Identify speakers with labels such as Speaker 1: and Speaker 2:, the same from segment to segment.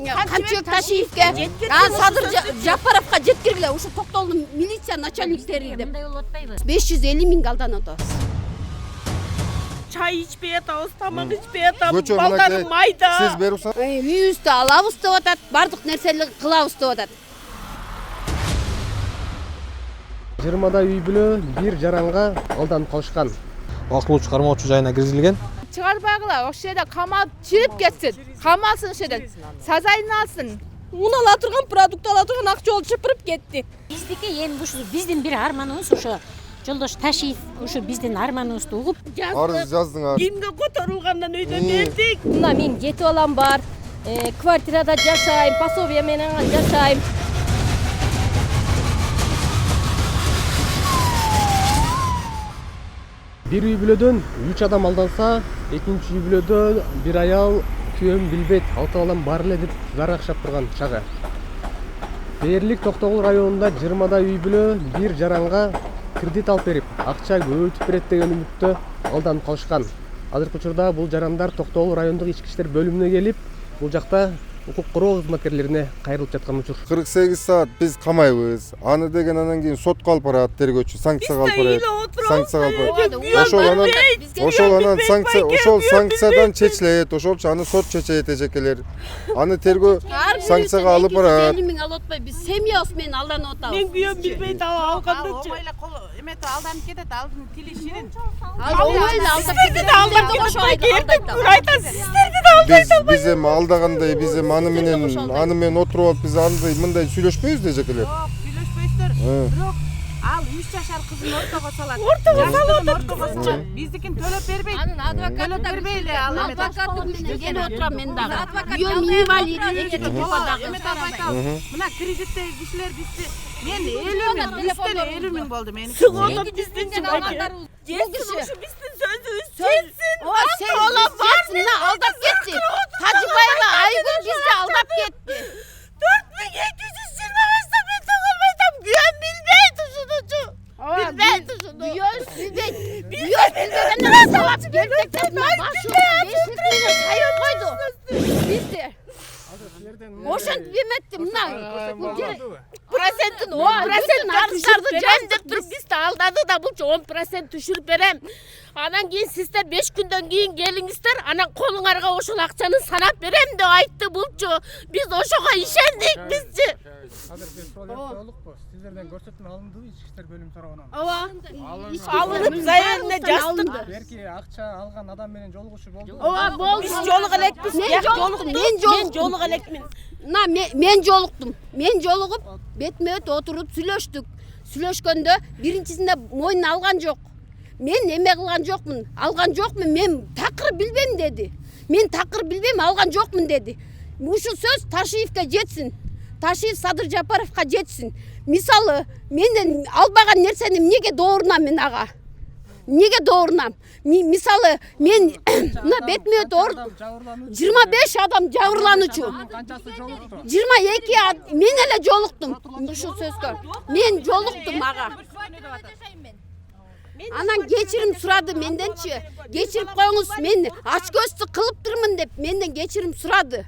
Speaker 1: Камчыбек Ташиевке, Садыр Жапаровка жеткиргиле, ушу Токтогулдун милиция начальниктери деп 550 миң алдан атабыз.
Speaker 2: Çay içmeye atабыз, тамак içmeye atабыз, балдарым майда.
Speaker 3: Сиз берупсаңыз?
Speaker 1: Үйүбүздү алабыз деп атат, бардык нерсени кылабыз деп атат.
Speaker 4: 20 үй бүлө бир жаранга алданып калышкан.
Speaker 5: Акылоочу кармоочу жайына киргизилген.
Speaker 6: Чыгарбагыла, ошол жерде камап чирип кетсин. Камалсын ошол жерден. Сазайын алсын.
Speaker 2: Un ала турган, продукт ала турган акча болуп чыпырып кетти.
Speaker 7: Биздики эми ушу биздин бир арманыбыз ошо Жолдош Ташиев ушу биздин арманыбызды угуп
Speaker 3: Арыз жаздыңар.
Speaker 2: Кимге которулгандан өйдө бердик.
Speaker 6: Мына мен жети балам бар. Квартирада жашайм, пособие менен жашайм.
Speaker 4: Бир үй бүлөдөн 3 адам алданса, экинчи үй бүлөдө бир аял күйөөм билбейт, 6 балам бар эле деп зар акшап турган чагы. Дээрлик Токтогул районунда 20 үй бүлө бир жаранга кредит алып берип, акча көбөйтүп берет деген үмүттө алданып калышкан. Азыркы учурда бул жарандар Токтогул райондук ички иштер бөлүмүнө келип, бул жакта укук короо кызматкерлерине кайрылып жаткан учур.
Speaker 3: 48 саат биз камайбыз. Аны деген анан кийин сотко алып барат тергөөчү, санкцияга алып барат. Санкцияга алып барат. Ошол анан санкциядан чечилет, ошолчу аны сот чечет эжекелер. Аны тергөө санкцияга алып барат.
Speaker 1: 50 миң алып атпай, биз семьябыз менен алданып атабыз.
Speaker 2: Мен күйөөм билбей алгандачы.
Speaker 8: Омайла кол эмете алданып кетет, алдын тили ширин.
Speaker 2: Сиздерди да алдап кетпей келдик. Айтат, сиздерди да алдайт албайсыздар.
Speaker 3: Биз эми алдагандай, биз эми аны менен отуруп алып биз андай мындай сүйлөшпөйбүз да эжекелер.
Speaker 8: Жок, сүйлөшпөйсүздөр. Бирок ал 3 жашар кызын ортого салат.
Speaker 2: Ортого салат.
Speaker 8: Биздикин төлөп бербейт.
Speaker 6: Анын адвокаты
Speaker 8: төлөп бербейли ал эмете.
Speaker 1: Адвокаты менен келип отурам мен дагы. Күйөөм инвалид, экинчи группадагы.
Speaker 8: Мына кредиттеги кишилер бизди мен 50 миң, бизде 50 миң болду менин.
Speaker 2: Сыгылды биздин жумайка. Жетсин, ушу биздин сөзүбүз жетсин.
Speaker 1: Мына алдап кетти. Тажыбаева Айгүл бизди алдап кетти.
Speaker 2: 4225 мен тоголбайтам. Күйөөм билбейт ушунучу.
Speaker 1: Билбейт ушуну. Күйөөс билбегенден сабап келбектен сайып койду. Бизди. Ошентип эметти мына.
Speaker 2: Процентин 10% арыздарды жамдеп туруп бизди алдады да булчу 10% түшүрүп берем. Анан кийин сиздер 5 күндөн кийин келиңиздер, анан колуңарга ошол акчаны санап берем деп айтты булчу. Биз ошого ишендик бизчи.
Speaker 4: Азыр биз сол толукпу? Сиздерден көрсөтмө алындыбы ички иштер бөлүмү тарабынан?
Speaker 1: Ооба.
Speaker 2: Алынып заявление жаздык.
Speaker 4: Берки акча алган адам менен жолугушуу болду.
Speaker 1: Ооба, болду.
Speaker 2: Биз жолуга элекпиз.
Speaker 1: Мен
Speaker 2: жолуга элекмин.
Speaker 1: Мына мен жолуктум. Мен жолугуп, бетме-бет отуруп сүйлөштүк. Сүйлөшкөндө биринчисинде мойнуна алган жок. Мен эме кылган жокмун, алган жокмун, мен такыр билбейм деди. Мен такыр билбейм, алган жокмун деди. Ушу сөз Ташиевке жетсин. Ташиев Садыр Жапаровка жетсин. Мисалы, менден албаган нерсени эмнеге доорунам мен ага? Эмнеге доорунам? Мисалы, мен мына бетме-бет 25 адам жабырлануучу. 22 мен эле жолуктум ушу сөзгө. Мен жолуктум ага. Анан кечирим сурады менденчи. Кечирип коюңуз, мен ач көздү кылыптырмын деп менден кечирим сурады.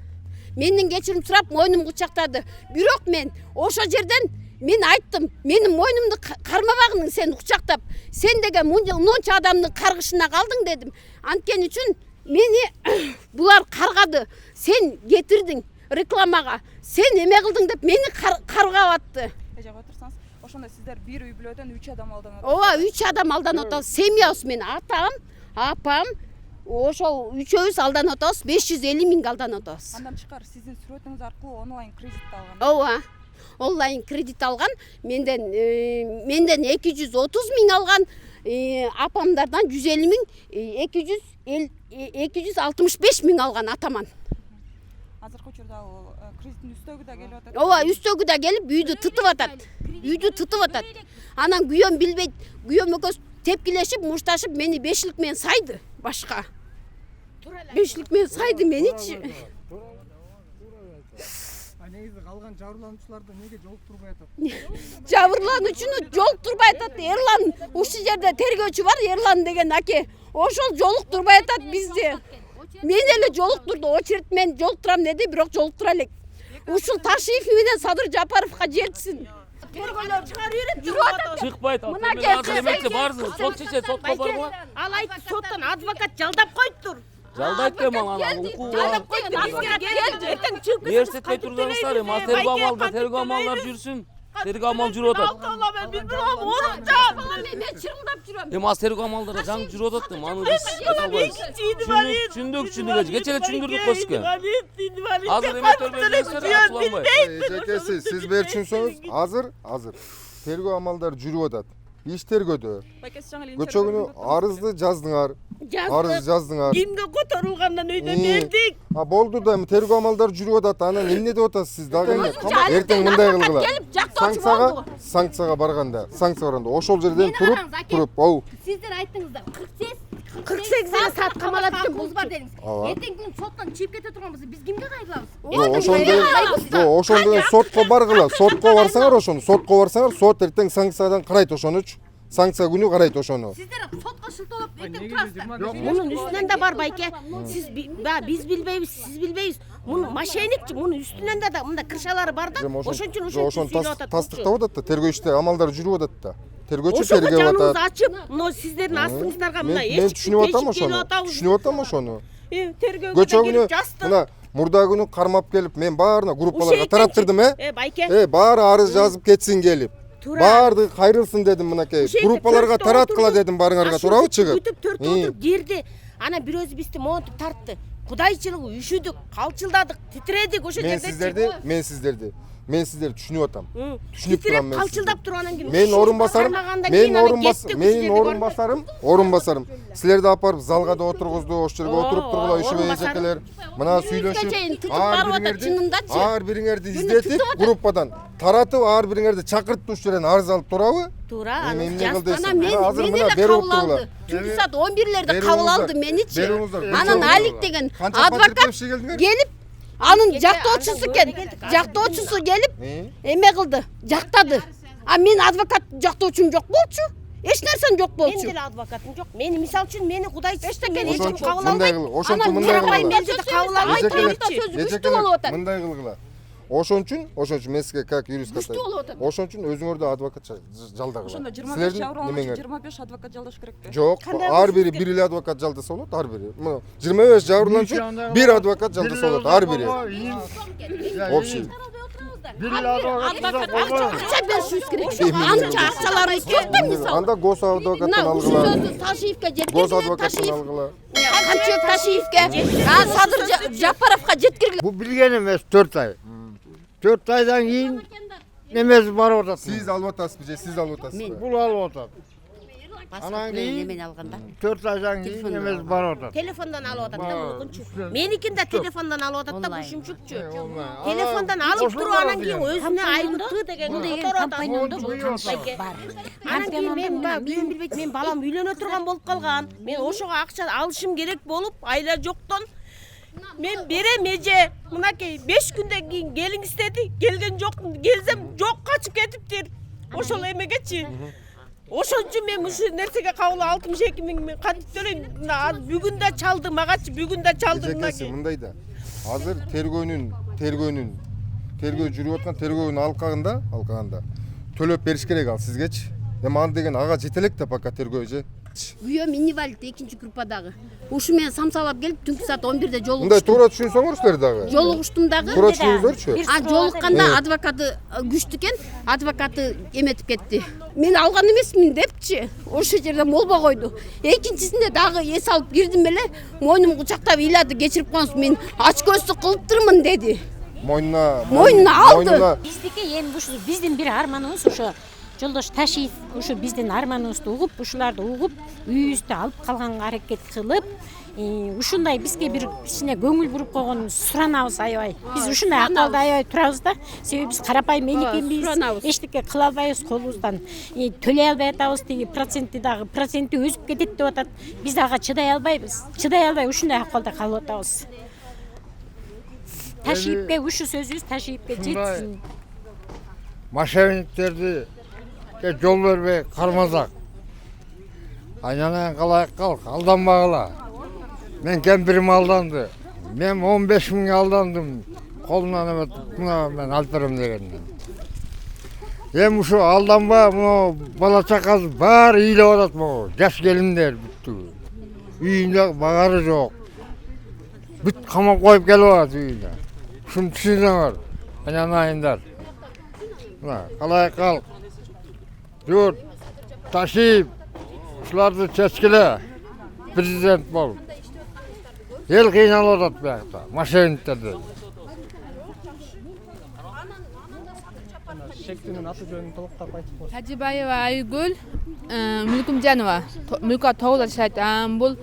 Speaker 1: Менден кечирим сурап мойнум кучактады. Бирок мен ошо жерден мен айттым, менин мойнумду кармабагың сен кучактап. Сен деген мынча адамдын каргышына калдың дедим. Анткени үчүн мени булар каргады. Сен кетирдиң рекламага. Сен эме кылдың деп мени каргап атты.
Speaker 6: Эжеге отурсаңыз, ошондо сиздер бир үй бүлөдөн 3 адам алданып
Speaker 1: Ооба, 3 адам алданып атабыз. Семьябыз мен атам, апам, ошол үчөөбүз алданып атабыз. 550 миң алданып атабыз.
Speaker 6: Андан тышкары сиздин сүрөтүңүз аркылуу онлайн кредит алган.
Speaker 1: Ооба. Онлайн кредит алган. Менден 230 миң алган. Апамдардан 150 миң, 265 миң алган атаман.
Speaker 6: Азыркы учурда ал кредиттин үстөгү да келип атат.
Speaker 1: Ооба, үстөгү да келип үйдү тытып атат. Үйдү тытып атат. Анан күйөөм билбейт. Күйөөм экөөс тепкилешип, мушташып мени 5лик менен сайды башка. 5лик менен сайды меничи.
Speaker 4: Негизи калган жабырлануучуларды эмнеге жолуктурбай атат?
Speaker 1: Жабырлануучуну жолуктурбай атат. Эрлан, ушул жерде тергөөчү бар, Эрлан деген аке. Ошол жолуктурбай атат бизди. Мен эле жолуктурду, очередь мен жолуктурам деди, бирок жолуктура элек. ушул Ташиев менен Садыр Жапаровга жетсин.
Speaker 2: Тергөөлөр чыгарып берет, жүрүп атат.
Speaker 9: Чыкпайт.
Speaker 1: Мына келсе
Speaker 9: Барсың, сот чечет, сотко барма.
Speaker 2: Ал айтты, соттон адвокат жалдап коюптур.
Speaker 9: Жалдайт дем ана укугу.
Speaker 2: Жалдап коюптур. Бизге келди. Эртең чыгып
Speaker 9: Университетке турганыңыздар, терго амалда терго амалдар жүрсүн. Терго амал жүрүп атат.
Speaker 2: Мен билбейм, орукчам.
Speaker 1: Мен чырылдап жүрөм.
Speaker 9: Эми аз терго амалдар жаңы жүрүп атат да, аны биз айта албайбыз. Түшүндүк, кечээ түшүндүрдүк го сизге. Азыр эме төрбөйсүңөр, ачууланбай.
Speaker 3: Эжекеси, сиз бери түшүнсөңүз, азыр тергөө амалдары жүрүп атат. Иш тергөөдө. Көчө күнү арызды жаздыңар. Арыз жаздыңар.
Speaker 2: Кимге которулгандан өйдө бердик.
Speaker 3: Болду да эми тергөө амалдары жүрүп атат. Анан эмне деп атасыз сиз дагы эмне? Эртең мындай кылгыла. Санкцияга барганда, ошол жерден туруп,
Speaker 10: Сиздер айттыңыздар,
Speaker 2: 48 саат камалат экен
Speaker 10: бул бар дедиңиз. Эртең күн соттон чыгып кете турган болсо, биз кимге кайрылабыз?
Speaker 3: Ошондо сотко баргыла. Сотко барсаңар, сот эртең санкциядан карайт ошонучу. Санкция күнү карайт ошону.
Speaker 10: Сиздер сотко шылтоолоп эртең турасыздар.
Speaker 2: Мунун үстүнөн да бар байке. Биз билбейбиз, сиз билбейбиз. Муну мошенникчи, мунун үстүнөн да мында кыршалары бар да. Ошон үчүн
Speaker 3: ошону тастыктап атат да, тергөө иште амалдар жүрүп атат да. Тергөөчү
Speaker 2: ошого
Speaker 3: тергеп
Speaker 2: жаныбызды
Speaker 3: атат.
Speaker 2: ачып, мына сиздердин астыңыздарга мына
Speaker 3: Мен түшүнүп атам ошону.
Speaker 2: Тергөөгө
Speaker 3: Көчө күнү
Speaker 2: жазсын.
Speaker 3: мына мурда күнү кармап келип, мен баарына группаларга тараттырдым,
Speaker 2: байке.
Speaker 3: Баары арыз жазып кетсин келип. Баардыгы кайрылсын дедим мынакей. Группаларга тараткыла дедим барыңарга, туурабы чыгып?
Speaker 2: Күтүп төрт отуруп жерди. Ана бирөөсү бизди монтуп тартты. Кудайчылыгы үшүдүк, калчылдадык, титиредик ошо жерде.
Speaker 3: Мен сиздерди түшүнүп атам. Түшүнүп турам мен.
Speaker 2: Калчылдап туруп кийин.
Speaker 3: Менин орунбасарым. Силерди алып барып залга да отургузду, ошол жерге отуруп тургула ишебей эжекелер. Мына сүйлөшүп, ар бириңерди издетип группадан таратып, ар бириңерди чакыртып ушул жерден арыз алып турабы?
Speaker 2: Туура,
Speaker 3: Мен
Speaker 1: кабыл алды. Түнкү саат 11-лерде кабыл алды меничи. Анан Алик деген адвокат келип, анын жактоочусу экен. Жактоочусу келип, эме кылды, жактады. А мен адвокат жактоочум жок болчу. Эч нерсем жок болчу.
Speaker 2: Мен деле адвокатым жок. Мени мисал үчүн мени кудайчысы мен
Speaker 3: Ошончу
Speaker 2: кабыл албайт.
Speaker 3: мындай
Speaker 1: кылгыла.
Speaker 3: Мындай кылгыла. Ошон үчүн мен сизге как юрист катайм. Ошон үчүн өзүңөрдү адвокат жалдагыла.
Speaker 8: Ошондо 25 жабырланганчы 25 адвокат жалдаш керекпи?
Speaker 3: Жок, ар бири бир эле адвокат жалдаса болот, ар бири. 25 жабырланчы бир адвокат жалдаса болот, ар бири. Общий.
Speaker 1: Акча беришибиз керек. Анча акчаларыбыз жок да мисалы.
Speaker 3: Анда госадвокаттан алгыла.
Speaker 1: Ташиевке жеткиргиле.
Speaker 3: Госадвокаттан алгыла.
Speaker 1: Канча Ташиевке, Садыр Жапаровга жеткиргиле.
Speaker 11: Бул билген эмес 4 ай. 4 айдан кийин немеси барып атат.
Speaker 3: Сиз алып атасызбы же сиз алып атасызбы?
Speaker 11: Бул алып атат. Анан кийин 4 айдан кийин немеси барып атат.
Speaker 2: Телефондон алып атат да мунукунчу. Меникин да телефондон алып атат да ушунчукчу. Телефондон алып туруп анан кийин өзүнө айгытты деген
Speaker 7: компаньондо бар.
Speaker 2: Анан кийин мен бүйүм билбейт, мен балам үйлөнө турган болуп калган. Мен ошого акча алышым керек болуп, айла жоктон мен берем эже. Мынакей 5 күндөн кийин келиңиз деди. Келген жокмун. Келсем жок качып кетиптир. Ошол эмегечи. Ошон үчүн мен ушул нерсеге кабыл 62 миң мен кантип төлөйм? Бүгүн да чалды, магачы бүгүн да чалды
Speaker 3: мынакей. Мындай да. Азыр тергөө жүрүп аткан тергөөнүн алкагында төлөп бериш керек ал сизгечи. Эми аны деген ага жете элек да пока тергөө же.
Speaker 1: Күйөөм инвалид 2-группадагы. Ушу менен самсалап келип түнкү саат 11-де жолугуштум.
Speaker 3: Мындай туура түшүнсөңөр силер дагы.
Speaker 1: Жолугуштум дагы.
Speaker 3: Туура түшүнүңүзөрчү.
Speaker 1: Жолукканда адвокаты күчтүү экен, адвокаты эметип кетти. Мен алган эмесмин депчи. Ошол жерде молбо койду. Экинчисинде дагы эс алып кирдим эле, мойнум кучактап ыйлады, кечирип коюңуз, мен ач көздүк кылыптырмын деди.
Speaker 3: Мойнуна
Speaker 1: алды.
Speaker 7: Биздики эми ушу биздин бир арманыбыз ошо Жолдош Ташиев ушу биздин арманыбызды угуп, ушуларды угуп, үйүбүздү алып калганга аракет кылып, ушундай бизге бир кичине көңүл буруп койгон суранабыз аябай. Биз ушундай акалда аябай турабыз да. Себеби биз карапайым эл экенбиз, эчтеке кыла албайбыз колубуздан. Төлөй албай атабыз, тиги проценти өсүп кетет деп атат. Биз ага чыдай албайбыз. Чыдай албай ушундай акалда калып атабыз. Ташиевке ушу сөзүбүз Ташиевке жетсин.
Speaker 11: Мошенниктерди жол бербей кармасак. Айнанан калайык кал, алданбагыла. Мен кемпирим алданды. Мен 15 миңге алдандым. колунан эмес мына мен алып берем дегенмин. Эми ушу алданба могу бала чакасы баары ыйлап атат могу. Жаш келиндер бүттү. Үйүндө багары жок. Бүт камап коюп келип атат үйүнө. Ушуну түшүнсөңөр. Айнайындар. Мына калай калк. Журт ташип ушуларды чечкиле. Президент бол. Эл кыйналып атат биякта. Мошенниктерден.
Speaker 4: Шектинин аты жөнүн толуктап айтып коюңуз.
Speaker 6: Тажибаева Айгүл, Мүлкүмжанова. Мүлкө тоғыз жашайт. Бул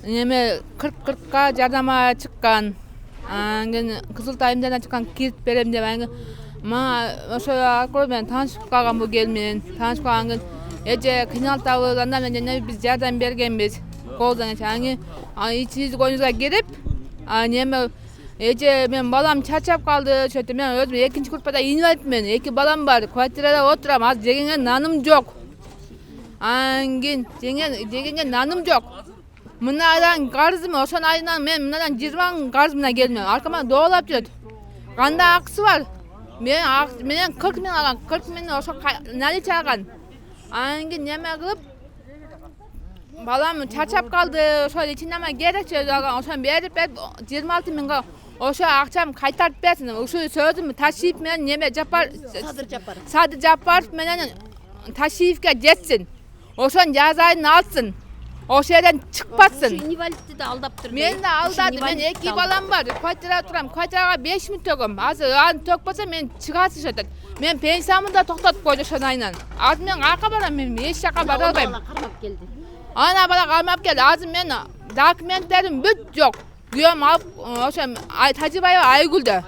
Speaker 6: неме 40-40ка жардама чыккан. Кызыл тайымдан чыккан кирт берем деп анан ошо аркылуу мен таанышып калган бул кел менен. Таанышып калган эже кыйналтабыз, андан менен биз жардам бергенбиз. Колдон эче ичиңиздин коюңузга кирип, неме эже мен балам чарчап калды, ошентип мен өзүм экинчи группада инвалидмин. 2 балам бар, квартирада отурам, азыр жегенге наным жок. Жегенге наным жок. Мынадан карызым, ошон айынан мен мынадан 20 мың карызымна келдим. Аркама доолап жүрөт. Кандай акысы бар? Менен 40 миң алган, 40 миң ошо наличие алган. Анан кийин неме кылып, балам чарчап калды, ошо ичинеме керекчи алган, ошону берип 26 миңге ошо акчам кайтарып берсин. Ушу сөзүм Ташиев менен неме Садыр Жапаров менен Ташиевке жетсин. Ошон жазайын алсын. Ошо жерден чыкпасын.
Speaker 1: Инвалидти да алдап
Speaker 6: Мен да алдады. Мен 2 балам бар. Квартирада турам. Квартирага 5 миң төгөм. Азыр аны төкпөсө мен чыгасыз жатат. Мен пенсиямды да токтотуп койду ошон айынан. Азыр мен кака барам, мен эч жака бара албайм.
Speaker 1: кармап келди.
Speaker 6: Ана бала кармап келди. Азыр мен документтерим бүт жок. Күйөөм алып ошо Тажибаева Айгүлдө.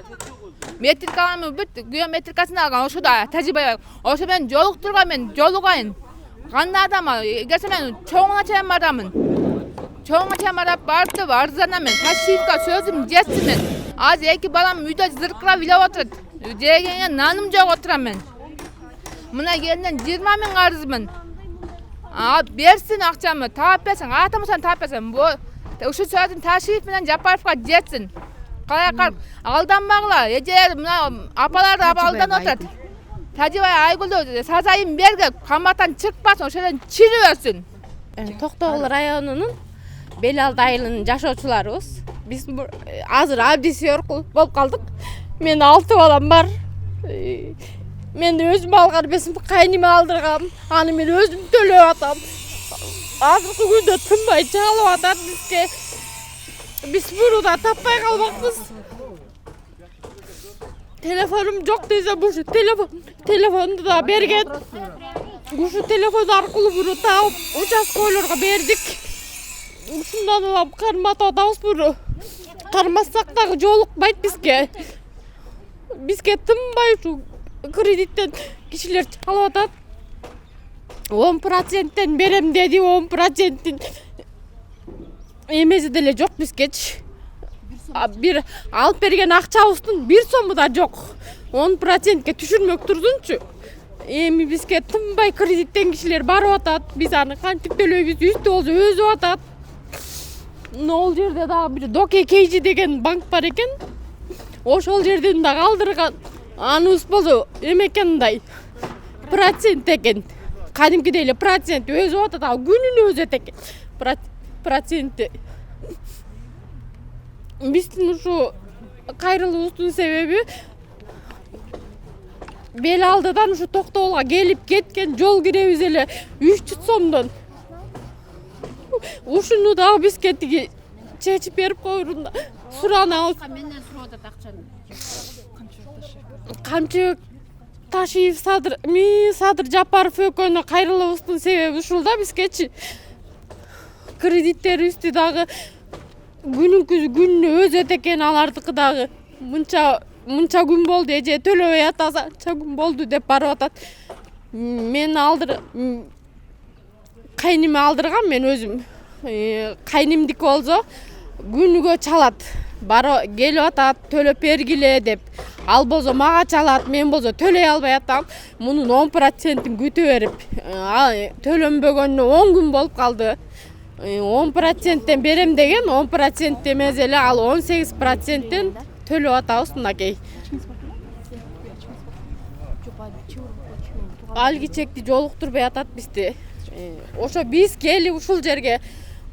Speaker 6: Метрикамы бүт, күйөөм метрикасын алган ошо да Тажибаева. Ошо мен жолуктурган, мен жолугайын. Кандай адам, эгерсе мен чоңуна чейин барамын. Чоңуна чейин барып барып арызданамын. Ташиевке сөзүм жетсин мен. Азыр 2 балам үйдө зыркырап ыйлап отурат. Жегенге наным жок отурам мен. Мына келинден 20 миң карызмын. Берсин акчамды, таап берсин, атамасан таап берсин. Ушу сөзүм Ташиев менен Жапаровго жетсин. Калай калк, алданбагыла. Эже мына апаларды алданып отурат. Тажибаева Айгүлдү сазайын берге, каматтан чыкпасын, ошо жерден чирip өссүн.
Speaker 2: Токтогул районунун Белалды айылынын жашоочуларыбыз. Биз азыр абдисиор болуп калдык. Мен 6 балам бар. Мен өзүм алган бесим кайныма алдыргам. Аны мен өзүм төлөп атам. Азыркы күндө тынбай чалып атат бизге. Биз буну да таппай калбакпыз. Телефонум жок десе, бушу телефонду да берген. Ушу телефон аркылуу буну таап участкаларга бердик. Ушундан улам карматып атабыз буну. Кармасак дагы жолукпайт бизге. Бизге тынбай ушу кредиттен кишилер чалып атат. 10%тен берем деди, 10%тин эмеси деле жок бизгечи. Бир алып берген акчабыздын 1 сому да жок. 10%ке түшүрмөк турдунчу. Эми бизге тынбай кредиттен кишилер барып атат. Биз аны кантип төлөйбүз? Үстү болсо өзүп атат. Ол жерде дагы бир Доке Кейжи деген банк бар экен. Ошол жерден дагы алдырган. Аныбыз болсо эмекендай процент экен. Кадимкидей эле процент өзүп атат, а күнүнө өзөт экен. Проценти. Биздин ушу кайрылуубуздун себеби Белалдыдан ушу Токтогулга келип кеткен жол киребиз эле 300 сомдон. Ушуну дагы бизге тиги чечип берип койрун суранабыз.
Speaker 1: Менден сурап атат акчаны.
Speaker 2: Камчыбек Ташиев Садыр Жапаров экөөнө кайрылуубуздун себеби ушул да бизгечи. Кредиттерибизди дагы күнүнө өзөт экен, алардыкы дагы мынча күн болду, эже төлөбөй атаса, анча күн болду деп барып атат. Мен кайныма алдыргам, мен өзүм. Кайнымдыкы болсо күнүгө чалат. Келип атат, төлөп бергиле деп. Ал болсо мага чалат, мен болсо төлөй албай атам. Мунун 10%-ин күтүп берип, төлөнбөгөнүнө 10 күн болуп калды. 10%тен берем деген, 10% эмес эле, ал 18%тен төлөп атабыз мынакей. Алги чекти жолуктурбай атат бизди. Ошо биз келип ушул жерге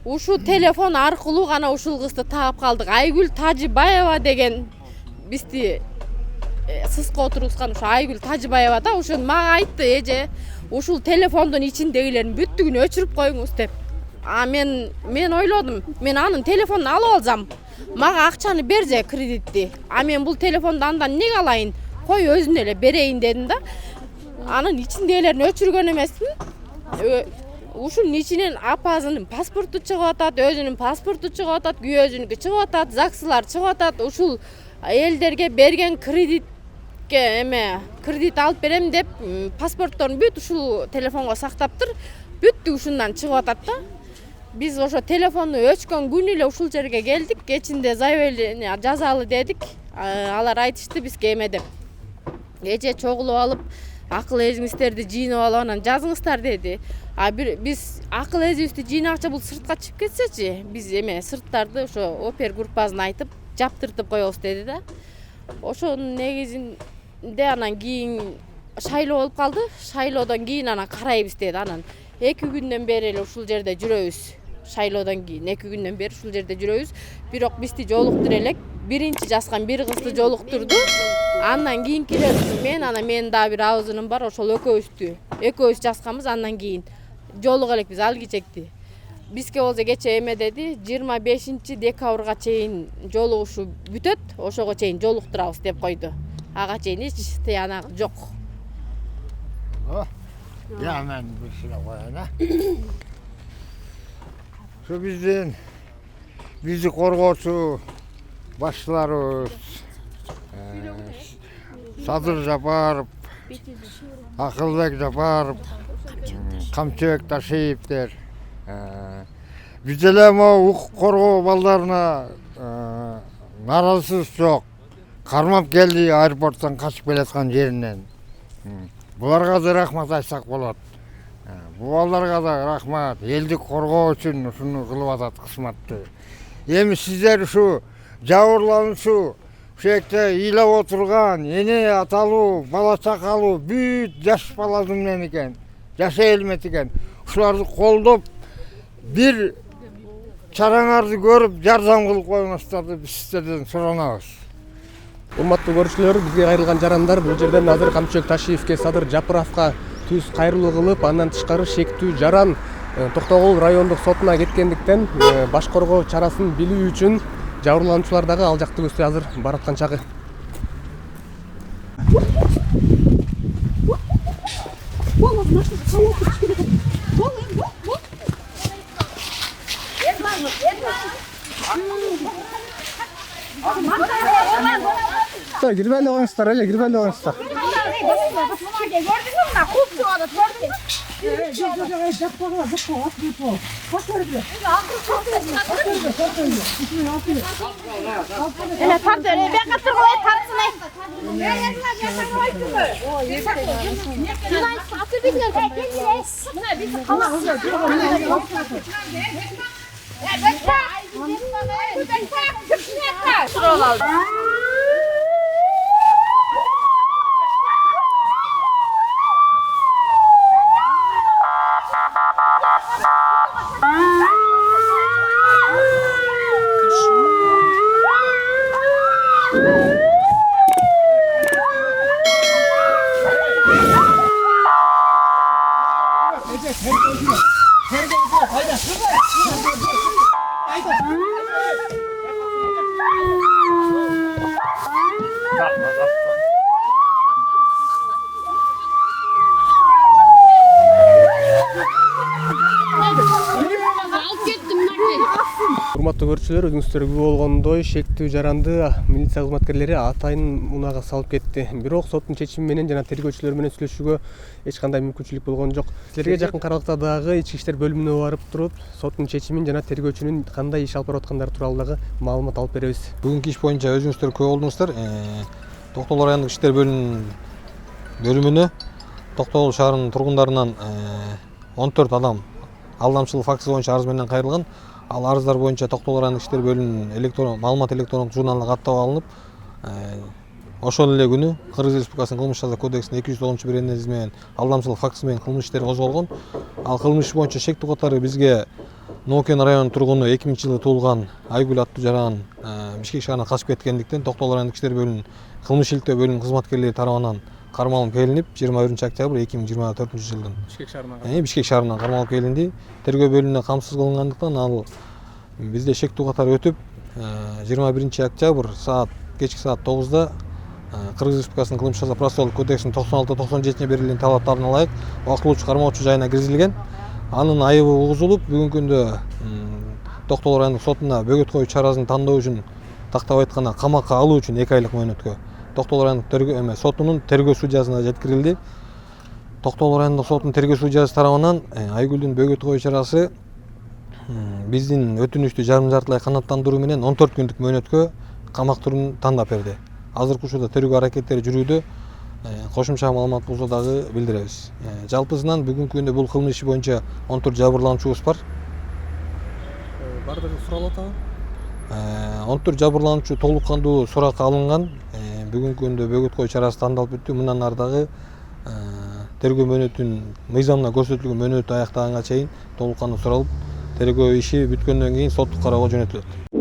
Speaker 2: ушу телефон аркылуу гана ушул кызды таап калдык. Айгүл Тажыбаева деген бизди сыска отургузган ушу Айгүл Тажыбаева да ошо мага айтты, эже ушул телефондун ичиндегилерин бүттүгүн өчүрүп коюңуз деп. Мен ойлодум, мен анын телефонун алып алсам, мага акчаны берже кредитти. Мен бул телефонду андан эмнеге алайын? Кой өзүнө эле берейин дедим да. Анын ичиндегилерин өчүргөн эмесмин. Ушунун ичинен апасынын паспорту чыгып атат, өзүнүн паспорту чыгып атат, күйөөсүнүкү чыгып атат, ЗАГСылар чыгып атат. Ушул элдерге берген кредит алып берем деп паспортторун бүт ушул телефонго сактаптыр. Бүттү ушундан чыгып атат да. Биз ошо телефонду өчкөн күнү эле ушул жерге келдик. Кечинде заявление жазалы дедик. Алар айтышты бизге эме деп. Эже чогулуп алып, акыл эзиңиздерди жыйнап алып анан жазыңыздар деди. Биз акыл эзибизди жыйнакчы бул сыртка чыгып кетсечи, биз эме сырттарды ошо опер группасын айтып жаптыртып коебуз деди да. Ошонун негизинде анан кийин шайлоо болуп калды. Шайлоодон кийин анан карайбыз деди. Анан 2 күндөн бери эле ушул жерде жүрөбүз. Шайлоодон кийин 2 күндөн бери ушул жерде жүрөбүз. Бирок бизди жолуктура элек биринчи жазган бир кызды жолуктурду. Андан кийин киребиз анан менин дагы бир абызыным бар, ошол экөөбүз жазганбыз. Андан кийин жолук элек биз алги чекти. Бизге болсо кече эме деди, 25 декабрга чейин жолугушу бүтөт, ошого чейин жолуктурабыз деп койду. Ага чейин эч тыянак жок.
Speaker 11: Мен bir şey koyayım ha. Şu bizi korkusu başlarız. Sadır Japarov, Akılbek Japarov, Kamçıbek Taşıyevler. Bizdeler o korku ballarına narazısız çok. Karmap geldi aeroporttan kaçıp geletken yerinden. Bularga da rahmat айтсак болот. Bu балдарга да рахмат. Элди коргоо үчүн ушуну кылып атат кызматты. Эми сиздер ушу жабырлануучу ушекте ыйлап отурган эне аталуу, бала чакалуу бүт жаш баласы менен экен, жаш элмет экен. Ушуларды колдоп бир чараңарды көрүп жардам кылып коюңуздарды биз сиздерден суранабыз.
Speaker 4: Урматтуу көрүүчүлөр, бизге кайрылган жарандар бул жерден азыр Камчыбек Ташиевке, Садыр Жапыровго түз кайрылуу кылып, андан тышкары шектүү жаран Токтогул райондук сотуна кеткендиктен баш коргоо чарасын билүү үчүн жабырлануучулар дагы ал жакты көздөй азыр бараткан чагы. Girmeli oyuncular, öyle girmeli oyuncular.
Speaker 10: Ele taktör, ben katırmaya taksın. Şunay satır bizler bekleyiz. Buna bizi kalasın.
Speaker 4: Урматтуу көрүүчүлөр, өзүңүздөр күбө болгондой шектүү жаранды милиция кызматкерлери атайын унаага салып кетти. Бирок соттун чечими менен жана тергөөчүлөр менен сүйлөшүүгө эч кандай мүмкүнчүлүк болгон жок. Силерге жакын каралыкта дагы ички иштер бөлүмүнө барып туруп, соттун чечимин жана тергөөчүнүн кандай иш алып барып аткандары тууралуу дагы маалымат алып беребиз.
Speaker 5: Бүгүнкү иш боюнча өзүңүздөр күбө болдуңуздар. Токтогул райондук иштер бөлүмүнө Токтогул шаарынын тургундарынан 14 адам алдамчылык фактысы боюнча арыз менен кайрылган. Ал арыздар боюнча Токтогул райондук иштер бөлүмүнүн маалымат электрондук журналына каттап алынып, ошол эле күнү Кыргыз Республикасынын кылмыш жаза кодексинин 290-бир менен алдамчылык фактысы менен кылмыш иштери козголгон. Ал кылмыш боюнча шектүү катары бизге Нокен районунун тургуну 2000-жылы туулган Айгүл аттуу жаран Бишкек шаарына качып кеткендиктен Токтогул райондук иштер бөлүмүнүн кылмыш иликтөө бөлүмүнүн кызматкерлери тарабынан кармалып келинип 21-октябрь 2024-жылдын Бишкек шаарынан кармалып келинди. Тергөө бөлүмүнө камсыз кылынгандыктан ал бизде шектүү катары өтүп 21-октябрь кечки саат 9-да Кыргыз Республикасынын кылмыш жаза процессуалдык кодексинин 96-97 берилген талаптарына ылайык убактылуучу кармоочу жайына киргизилген. Анын айыбы угузулуп, бүгүнкү күндө Токтогул райондук сотуна бөгөт коюу чарасын тандоо үчүн, тактап айтканда камакка алуу үчүн 2 айлык мөөнөткө Токтогул райондук сотунун тергөө судьясына жеткирилди. Токтогул райондук сотунун тергөө судьясы тарабынан Айгүлдүн бөгөт коюу чарасы биздин өтүнүчтү жарым жартылай канааттандыруу менен 14 күндүк мөөнөткө камак түрүн тандап берди. Азыркы учурда тергөө аракеттери жүрүүдө. Кошумча маалымат болсо дагы билдиребиз. Жалпысынан бүгүнкү күндө бул кылмыш иши боюнча 14 жабырлануучубуз бар.
Speaker 4: Бардыгы суралып атабы?
Speaker 5: 14 жабырлануучу толук кандуу суракка алынган. Бүгүнкү күндө бөгөт коюу чарасы тандалып бүттү. Мындан ары дагы тергөө мөөнөтүнүн мыйзамда көрсөтүлгөн мөөнөтү аяктаганга чейин толук кандуу суралып, тергөө иши бүткөндөн кийин соттук кароого жөнөтүлөт.